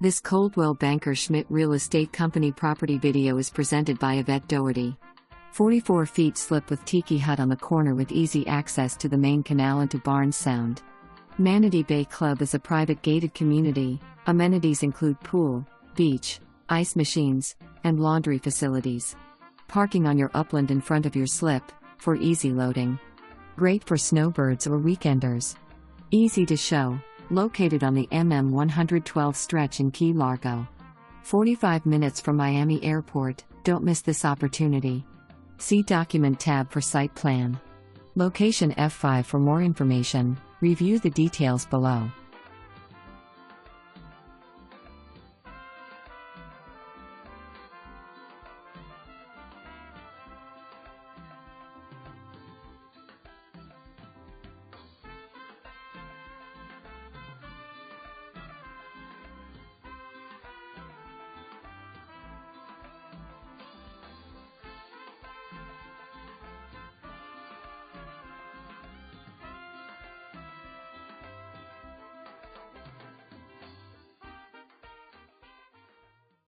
This Coldwell Banker Schmitt Real Estate Company property video is presented by Yvette Doherty. 44 feet slip with Tiki Hut on the corner with easy access to the main canal and to Barnes Sound. Manatee Bay Club is a private gated community. Amenities include pool, beach, ice machines, and laundry facilities. Parking on your upland in front of your slip, for easy loading. Great for snowbirds or weekenders. Easy to show, located on the MM112 stretch in Key Largo. 45 minutes from Miami Airport, don't miss this opportunity. See Document tab for site plan. Location F5 for more information, review the details below.